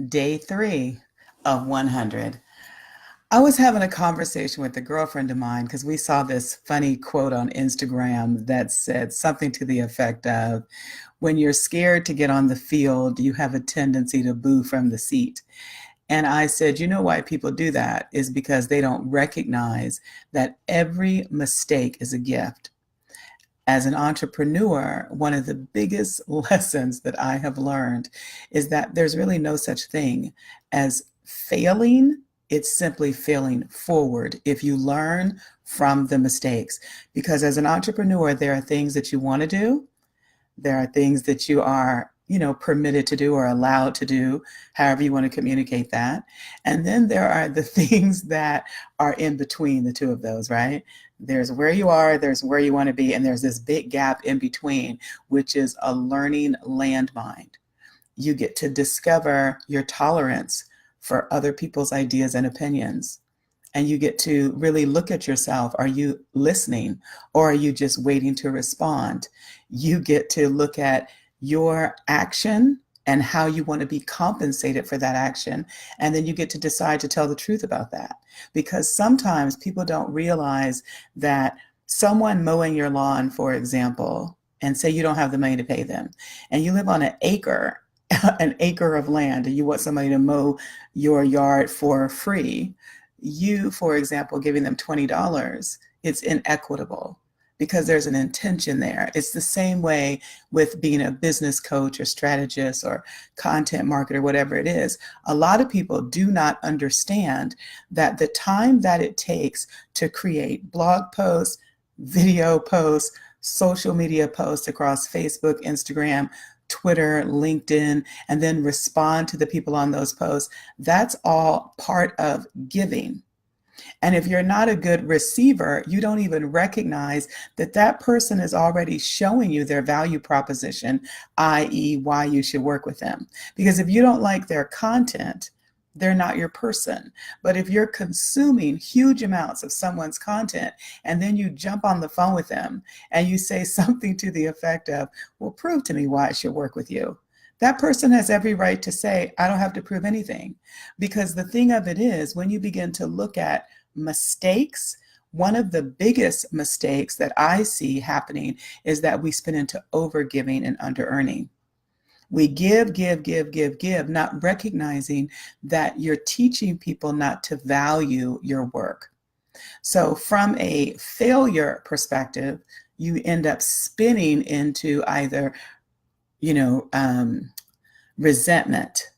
Day 3 of 100. I was having a conversation with a girlfriend of mine because we saw this funny quote on Instagram that said something to the effect of, when you're scared to get on the field, you have a tendency to boo from the seat. And I said, you know why people do that is because they don't recognize that every mistake is a gift. As an entrepreneur, one of the biggest lessons that I have learned is that there's really no such thing as failing. It's simply failing forward if you learn from the mistakes. Because as an entrepreneur, there are things that you want to do, there are things that you are, permitted to do or allowed to do, however you want to communicate that. And then there are the things that are in between the two of those, right? There's where you are, there's where you want to be, and there's this big gap in between, which is a learning landmine. You get to discover your tolerance for other people's ideas and opinions. And you get to really look at yourself. Are you listening or are you just waiting to respond? You get to look at your action and how you want to be compensated for that action. And then you get to decide to tell the truth about that. Because sometimes people don't realize that someone mowing your lawn, for example, and say you don't have the money to pay them, and you live on an acre, an acre of land, and you want somebody to mow your yard for free, you, for example, giving them $20, it's inequitable because there's an intention there. It's the same way with being a business coach or strategist or content marketer, whatever it is. A lot of people do not understand that the time that it takes to create blog posts, video posts, social media posts across Facebook, Instagram, Twitter, LinkedIn, and then respond to the people on those posts, that's all part of giving. And if you're not a good receiver, you don't even recognize that that person is already showing you their value proposition, i.e., why you should work with them. Because if you don't like their content, they're not your person. But if you're consuming huge amounts of someone's content and then you jump on the phone with them and you say something to the effect of, well, prove to me why I should work with you. That person has every right to say, I don't have to prove anything. Because the thing of it is, when you begin to look at mistakes, one of the biggest mistakes that I see happening is that we spin into overgiving and under-earning. We give, give, give, give, give, not recognizing that you're teaching people not to value your work. So from a failure perspective, you end up spinning into either, resentment,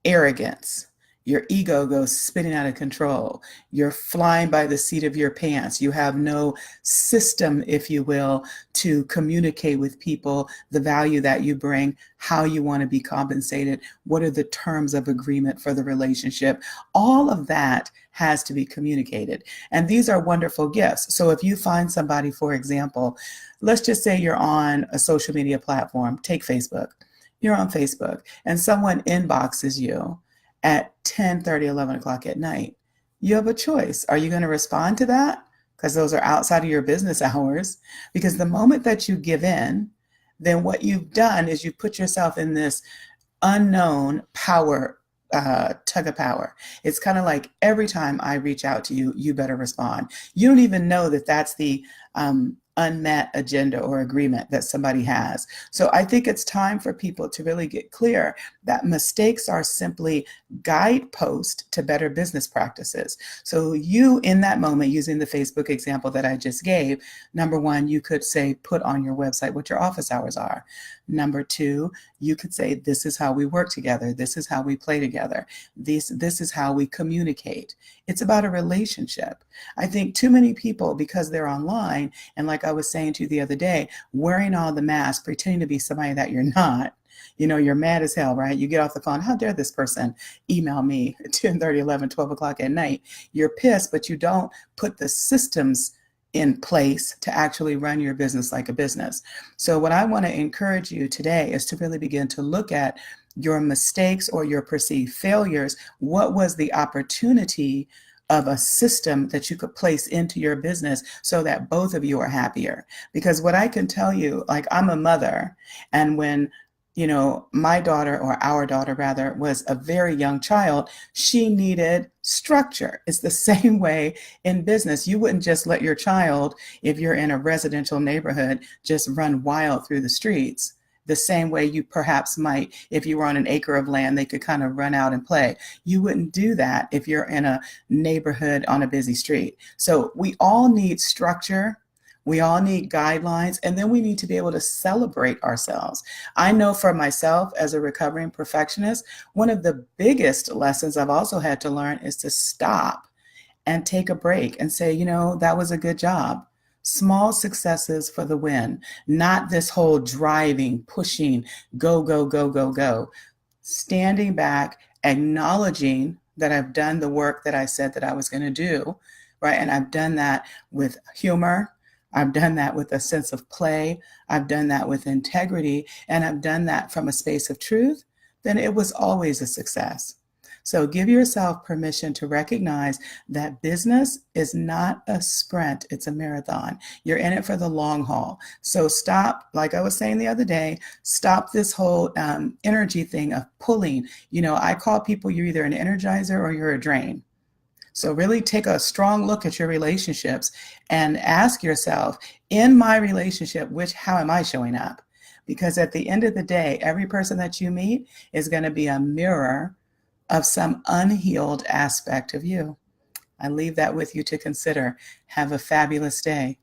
arrogance. Your ego goes spinning out of control. You're flying by the seat of your pants. You have no system, if you will, to communicate with people the value that you bring, how you want to be compensated, what are the terms of agreement for the relationship. All of that has to be communicated. And these are wonderful gifts. So if you find somebody, for example, let's just say you're on a social media platform, take Facebook. You're on Facebook and someone inboxes you at 10:30, 11 o'clock at night. You have a choice. Are you going to respond to that? Because those are outside of your business hours. Because the moment that you give in, then what you've done is you put yourself in this unknown power, tug of power. It's kind of like every time I reach out to you, you better respond. You don't even know that that's the unmet agenda or agreement that somebody has. So I think it's time for people to really get clear that mistakes are simply guideposts to better business practices. So you, in that moment, using the Facebook example that I just gave, number one, you could say, put on your website what your office hours are. Number two, you could say, this is how we work together. This is how we play together. This is how we communicate. It's about a relationship. I think too many people, because they're online, and like I was saying to you the other day, wearing all the masks, pretending to be somebody that you're not, you're mad as hell, right? You get off the phone. How dare this person email me at 10:30, 11, 12 o'clock at night? You're pissed, but you don't put the systems in place to actually run your business like a business. So what I want to encourage you today is to really begin to look at your mistakes or your perceived failures. What was the opportunity of a system that you could place into your business so that both of you are happier? Because what I can tell you, like, I'm a mother, and when My daughter, or our daughter rather, was a very young child. She needed structure. It's the same way in business. You wouldn't just let your child, if you're in a residential neighborhood, just run wild through the streets. The same way you perhaps might, if you were on an acre of land, they could kind of run out and play. You wouldn't do that if you're in a neighborhood on a busy street. So we all need structure. We all need guidelines, and then we need to be able to celebrate ourselves. I know for myself as a recovering perfectionist, one of the biggest lessons I've also had to learn is to stop and take a break and say, that was a good job. Small successes for the win, not this whole driving, pushing, go, go, go, go, go. Standing back, acknowledging that I've done the work that I said that I was going to do, right? And I've done that with humor. I've done that with a sense of play. I've done that with integrity, and I've done that from a space of truth. Then it was always a success. So give yourself permission to recognize that business is not a sprint, it's a marathon. You're in it for the long haul. So stop, like I was saying the other day, stop this whole energy thing of pulling. I call people, you're either an energizer or you're a drain. So really take a strong look at your relationships and ask yourself, in my relationship, how am I showing up? Because at the end of the day, every person that you meet is going to be a mirror of some unhealed aspect of you. I leave that with you to consider. Have a fabulous day.